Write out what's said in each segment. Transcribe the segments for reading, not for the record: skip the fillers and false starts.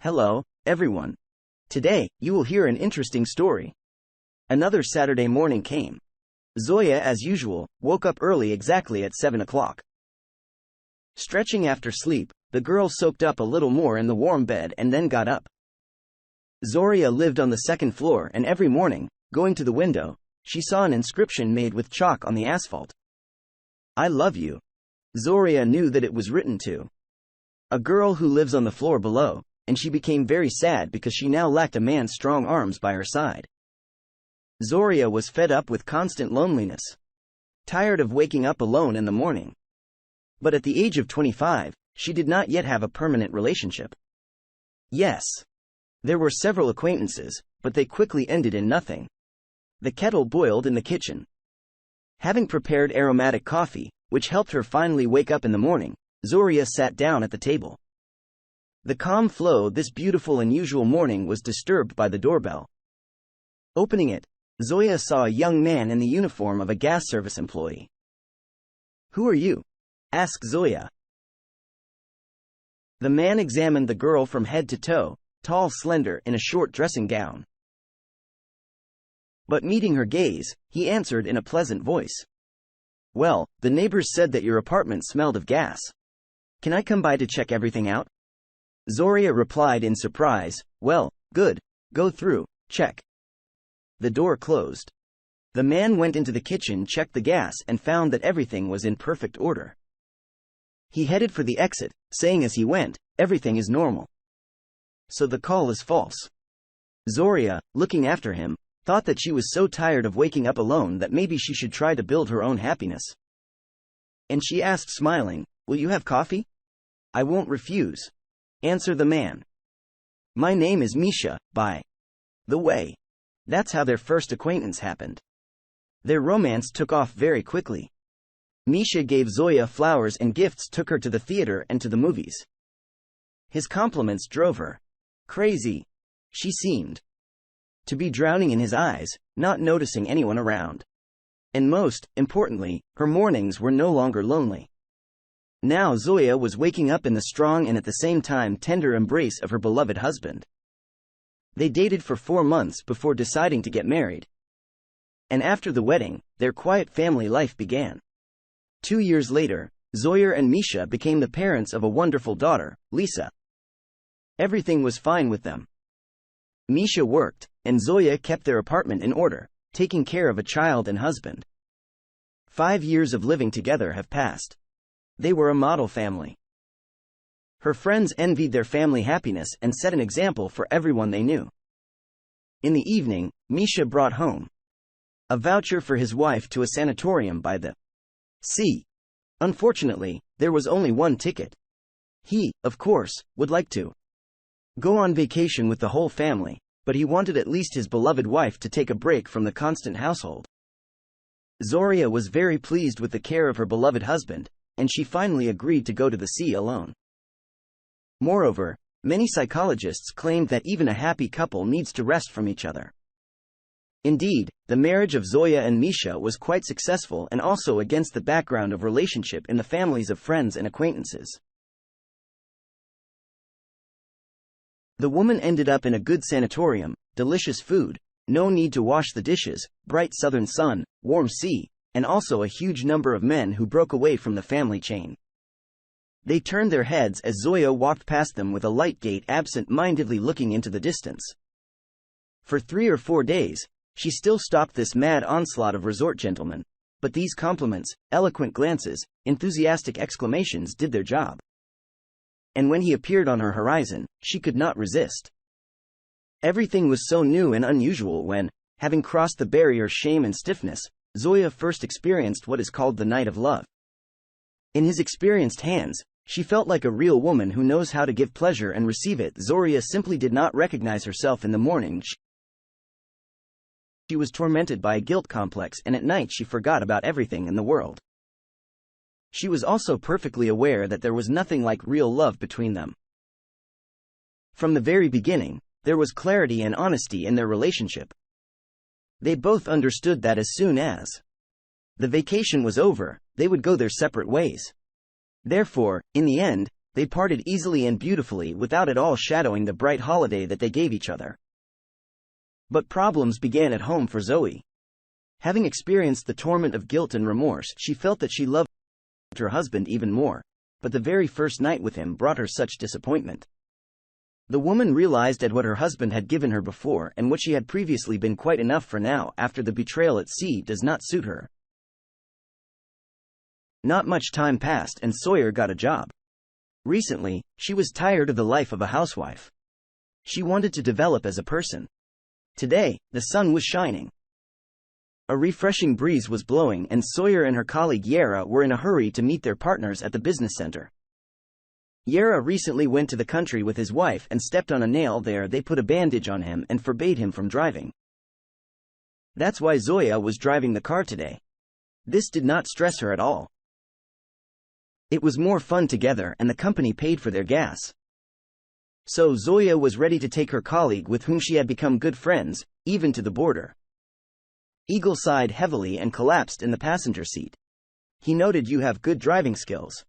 Hello, everyone. Today, you will hear an interesting story. Another Saturday morning came. Zoya, as usual, woke up early exactly at 7 o'clock. Stretching after sleep, the girl soaked up a little more in the warm bed and then got up. Zoya lived on the second floor, and every morning, going to the window, she saw an inscription made with chalk on the asphalt. I love you. Zoya knew that it was written to a girl who lives on the floor below, and she became very sad because she now lacked a man's strong arms by her side. Zoya was fed up with constant loneliness, tired of waking up alone in the morning. But at the age of 25, she did not yet have a permanent relationship. Yes, there were several acquaintances, but they quickly ended in nothing. The kettle boiled in the kitchen. Having prepared aromatic coffee, which helped her finally wake up in the morning, Zoya sat down at the table. The calm flow this beautiful and usual morning was disturbed by the doorbell. Opening it, Zoya saw a young man in the uniform of a gas service employee. Who are you? Asked Zoya. The man examined the girl from head to toe, tall, slender, in a short dressing gown. But meeting her gaze, he answered in a pleasant voice. Well, the neighbors said that your apartment smelled of gas. Can I come by to check everything out? Zoya replied in surprise, well, good, go through, check. The door closed. The man went into the kitchen, checked the gas, and found that everything was in perfect order. He headed for the exit, saying as he went, everything is normal. So the call is false. Zoya, looking after him, thought that she was so tired of waking up alone that maybe she should try to build her own happiness. And she asked, smiling, will you have coffee? I won't refuse. Answered the man. My name is Misha, by the way. That's how their first acquaintance happened. Their romance took off very quickly. Misha gave Zoya flowers and gifts, took her to the theater and to the movies. His compliments drove her crazy. She seemed to be drowning in his eyes, not noticing anyone around. And most importantly, her mornings were no longer lonely. Now Zoya was waking up in the strong and at the same time tender embrace of her beloved husband. They dated for 4 months before deciding to get married. And after the wedding, their quiet family life began. 2 years later, Zoya and Misha became the parents of a wonderful daughter, Lisa. Everything was fine with them. Misha worked, and Zoya kept their apartment in order, taking care of a child and husband. 5 years of living together have passed. They were a model family. Her friends envied their family happiness and set an example for everyone they knew. In the evening, Misha brought home a voucher for his wife to a sanatorium by the sea. Unfortunately, there was only one ticket. He, of course, would like to go on vacation with the whole family, but he wanted at least his beloved wife to take a break from the constant household. Zoya was very pleased with the care of her beloved husband, and she finally agreed to go to the sea alone. Moreover, many psychologists claimed that even a happy couple needs to rest from each other. Indeed, the marriage of Zoya and Misha was quite successful and also against the background of relationship in the families of friends and acquaintances. The woman ended up in a good sanatorium, delicious food, no need to wash the dishes, bright southern sun, warm sea, and also a huge number of men who broke away from the family chain. They turned their heads as Zoya walked past them with a light gait, absent-mindedly looking into the distance. For 3 or 4 days, she still stopped this mad onslaught of resort gentlemen, but these compliments, eloquent glances, enthusiastic exclamations did their job. And when he appeared on her horizon, she could not resist. Everything was so new and unusual when, having crossed the barrier shame and stiffness, Zoya first experienced what is called the night of love. In his experienced hands, she felt like a real woman who knows how to give pleasure and receive it. Zoya simply did not recognize herself in the morning. She was tormented by a guilt complex, and at night she forgot about everything in the world. She was also perfectly aware that there was nothing like real love between them. From the very beginning, there was clarity and honesty in their relationship. They both understood that as soon as the vacation was over, they would go their separate ways. Therefore, in the end, They parted easily and beautifully without at all shadowing the bright holiday that they gave each other. But problems began at home for Zoe. Having experienced the torment of guilt and remorse, she felt that she loved her husband even more, but the very first night with him brought her such disappointment. The woman realized that what her husband had given her before and what she had previously been quite enough for now after the betrayal at sea does not suit her. Not much time passed and Sawyer got a job. Recently, she was tired of the life of a housewife. She wanted to develop as a person. Today, the sun was shining. A refreshing breeze was blowing and Sawyer and her colleague Yara were in a hurry to meet their partners at the business center. Yara recently went to the country with his wife and stepped on a nail there. They put a bandage on him and forbade him from driving. That's why Zoya was driving the car today. This did not stress her at all. It was more fun together and the company paid for their gas. So Zoya was ready to take her colleague with whom she had become good friends, even to the border. Eagle sighed heavily and collapsed in the passenger seat. He noted, "You have good driving skills."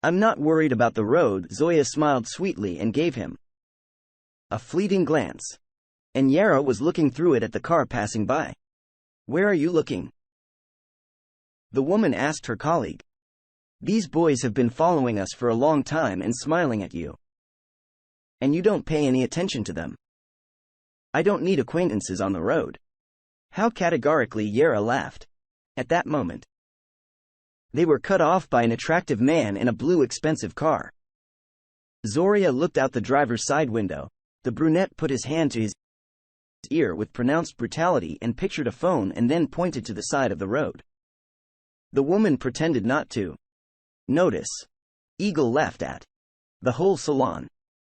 "I'm not worried about the road," Zoya smiled sweetly and gave him a fleeting glance. And Yara was looking through it at the car passing by. "Where are you looking?" the woman asked her colleague. "These boys have been following us for a long time and smiling at you. And you don't pay any attention to them." "I don't need acquaintances on the road." How categorically Yara laughed. At that moment, they were cut off by an attractive man in a blue expensive car. Zoria looked out the driver's side window. The brunette put his hand to his ear with pronounced brutality and pictured a phone and then pointed to the side of the road. The woman pretended not to notice. Eagle laughed at the whole salon.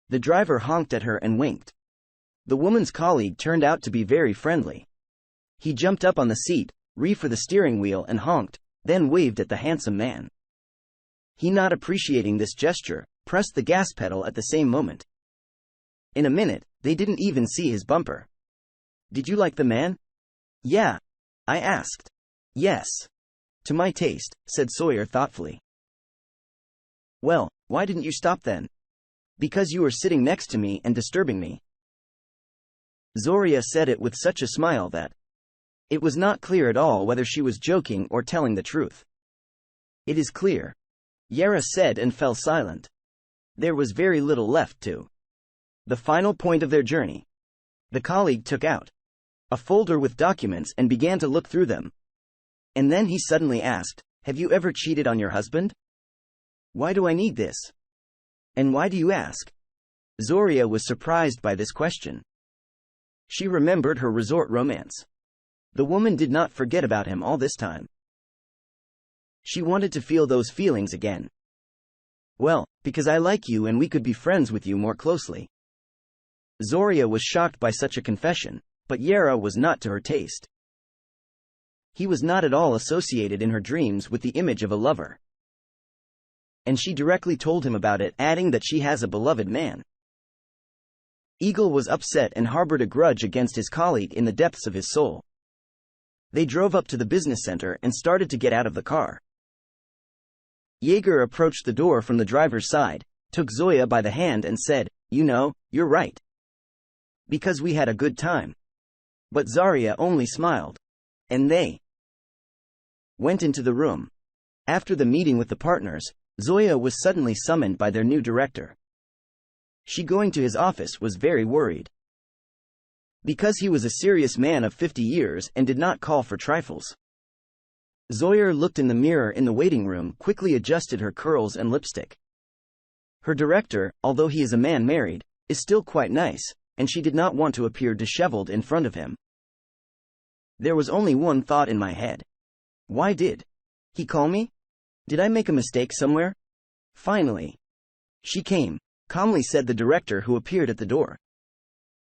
The driver honked at her and winked. The woman's colleague turned out to be very friendly. He jumped up on the seat, reached for the steering wheel and honked, then waved at the handsome man. He, not appreciating this gesture, pressed the gas pedal at the same moment. In a minute, they didn't even see his bumper. "Did you like the man?" "Yeah," I asked. "Yes. To my taste," said Sawyer thoughtfully. "Well, why didn't you stop then?" "Because you were sitting next to me and disturbing me." Zoria said it with such a smile that it was not clear at all whether she was joking or telling the truth. "It is clear," Yara said and fell silent. There was very little left to the final point of their journey. The colleague took out a folder with documents and began to look through them. And then he suddenly asked, "Have you ever cheated on your husband?" "Why do I need this?" "And why do you ask?" Zoria was surprised by this question. She remembered her resort romance. The woman did not forget about him all this time. She wanted to feel those feelings again. "Well, because I like you and we could be friends with you more closely." Zoria was shocked by such a confession, but Yara was not to her taste. He was not at all associated in her dreams with the image of a lover. And she directly told him about it, adding that she has a beloved man. Eagle was upset and harbored a grudge against his colleague in the depths of his soul. They drove up to the business center and started to get out of the car. Jaeger approached the door from the driver's side, took Zoya by the hand and said, "You know, you're right. Because we had a good time." But Zaria only smiled. And they went into the room. After the meeting with the partners, Zoya was suddenly summoned by their new director. She, going to his office, was very worried. Because he was a serious man of 50 years and did not call for trifles. Zoya looked in the mirror in the waiting room, quickly adjusted her curls and lipstick. Her director, although he is a man married, is still quite nice, and she did not want to appear disheveled in front of him. There was only one thought in my head. Why did he call me? Did I make a mistake somewhere? Finally, she came, calmly said the director, who appeared at the door.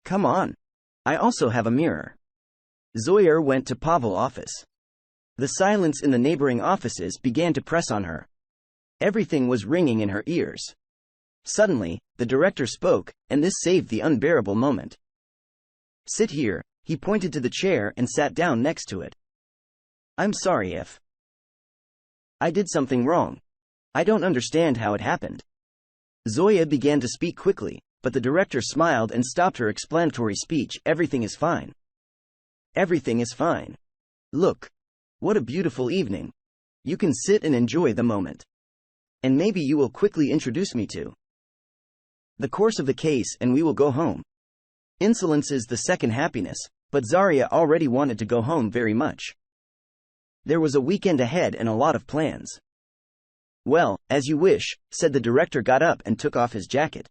"Come on. I also have a mirror." Zoya went to Pavel's office. The silence in the neighboring offices began to press on her. Everything was ringing in her ears. Suddenly, the director spoke, and this saved the unbearable moment. "Sit here." He pointed to the chair and sat down next to it. "I'm sorry if I did something wrong. I don't understand how it happened." Zoya began to speak quickly, but the director smiled and stopped her explanatory speech. Everything is fine. Everything is fine. Look. What a beautiful evening. You can sit and enjoy the moment. And maybe you will quickly introduce me to the course of the case and we will go home. Insolence is the second happiness, but Zarya already wanted to go home very much. There was a weekend ahead and a lot of plans. Well, as you wish, said the director, got up and took off his jacket.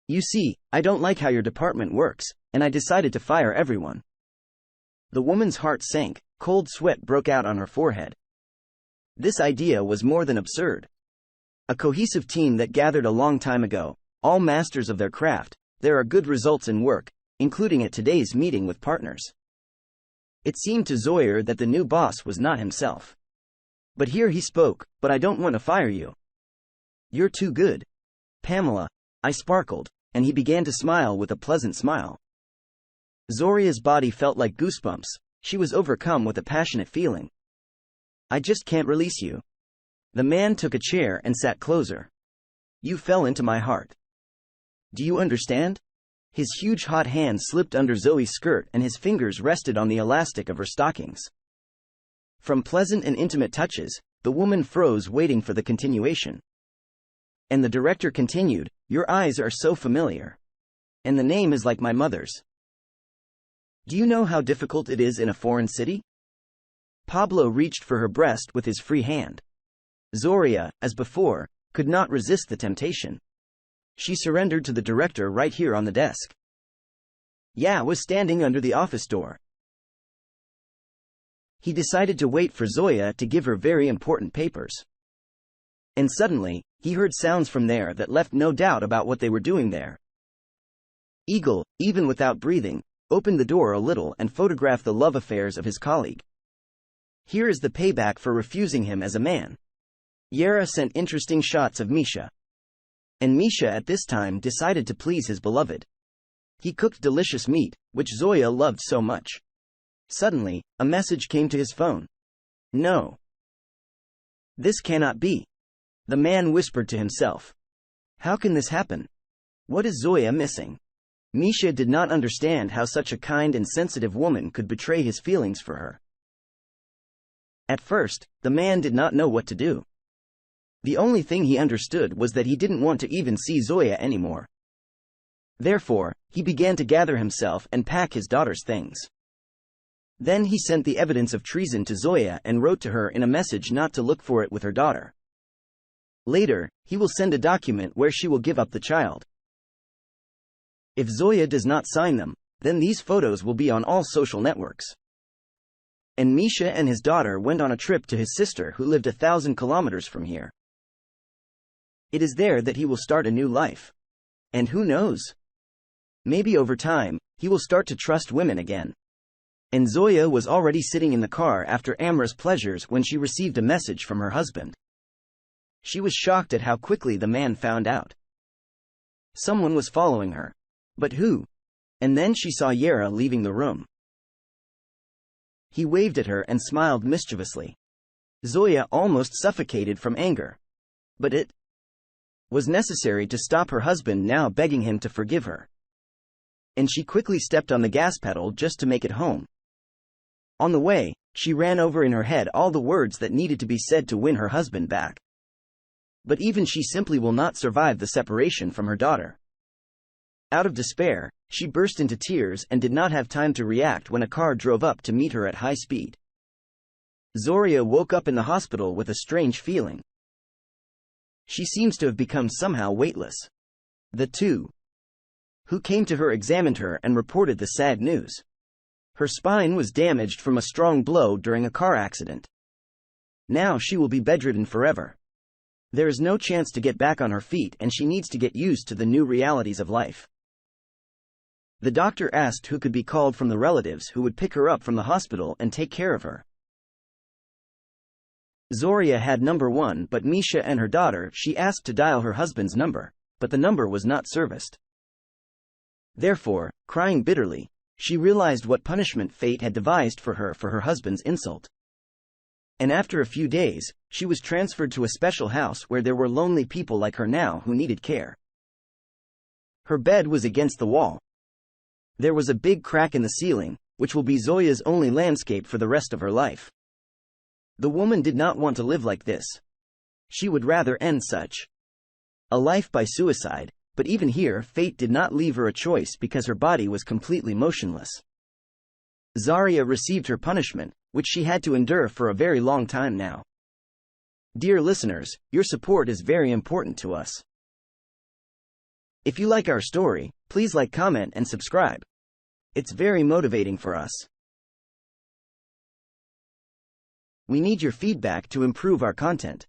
You see, I don't like how your department works, and I decided to fire everyone. The woman's heart sank, cold sweat broke out on her forehead. This idea was more than absurd. A cohesive team that gathered a long time ago, all masters of their craft, there are good results in work, including at today's meeting with partners. It seemed to Zoya that the new boss was not himself. But here he spoke, but I don't want to fire you. You're too good. Pamela, I sparkled, and he began to smile with a pleasant smile. Zoria's body felt like goosebumps, she was overcome with a passionate feeling. I just can't release you. The man took a chair and sat closer. You fell into my heart. Do you understand? His huge hot hand slipped under Zoe's skirt and his fingers rested on the elastic of her stockings. From pleasant and intimate touches, the woman froze, waiting for the continuation. And the director continued, your eyes are so familiar. And the name is like my mother's. Do you know how difficult it is in a foreign city? Pablo reached for her breast with his free hand. Zoya, as before, could not resist the temptation. She surrendered to the director right here on the desk. Ya was standing under the office door. He decided to wait for Zoya to give her very important papers. And suddenly, he heard sounds from there that left no doubt about what they were doing there. Eagle, even without breathing, opened the door a little and photographed the love affairs of his colleague. Here is the payback for refusing him as a man. Yera sent interesting shots of Misha. And Misha at this time decided to please his beloved. He cooked delicious meat, which Zoya loved so much. Suddenly, a message came to his phone. No. This cannot be. The man whispered to himself. How can this happen? What is Zoya missing? Misha did not understand how such a kind and sensitive woman could betray his feelings for her. At first, the man did not know what to do. The only thing he understood was that he didn't want to even see Zoya anymore. Therefore, he began to gather himself and pack his daughter's things. Then he sent the evidence of treason to Zoya and wrote to her in a message not to look for it with her daughter. Later, he will send a document where she will give up the child. If Zoya does not sign them, then these photos will be on all social networks. And Misha and his daughter went on a trip to his sister who lived 1,000 kilometers from here. It is there that he will start a new life. And who knows? Maybe over time, he will start to trust women again. And Zoya was already sitting in the car after amorous pleasures when she received a message from her husband. She was shocked at how quickly the man found out. Someone was following her. But who? And then she saw Yera leaving the room. He waved at her and smiled mischievously. Zoya almost suffocated from anger. But it was necessary to stop her husband now begging him to forgive her. And she quickly stepped on the gas pedal just to make it home. On the way, she ran over in her head all the words that needed to be said to win her husband back. But even she simply will not survive the separation from her daughter. Out of despair, she burst into tears and did not have time to react when a car drove up to meet her at high speed. Zoya woke up in the hospital with a strange feeling. She seems to have become somehow weightless. The two who came to her examined her and reported the sad news. Her spine was damaged from a strong blow during a car accident. Now she will be bedridden forever. There is no chance to get back on her feet and she needs to get used to the new realities of life. The doctor asked who could be called from the relatives who would pick her up from the hospital and take care of her. Zoya had number 1, but Misha and her daughter, she asked to dial her husband's number, but the number was not serviced. Therefore, crying bitterly, she realized what punishment fate had devised for her husband's insult. And after a few days, she was transferred to a special house where there were lonely people like her now who needed care. Her bed was against the wall. There was a big crack in the ceiling, which will be Zoya's only landscape for the rest of her life. The woman did not want to live like this. She would rather end such a life by suicide, but even here fate did not leave her a choice because her body was completely motionless. Zarya received her punishment, which she had to endure for a very long time now. Dear listeners, your support is very important to us. If you like our story, please like, comment, and subscribe. It's very motivating for us. We need your feedback to improve our content.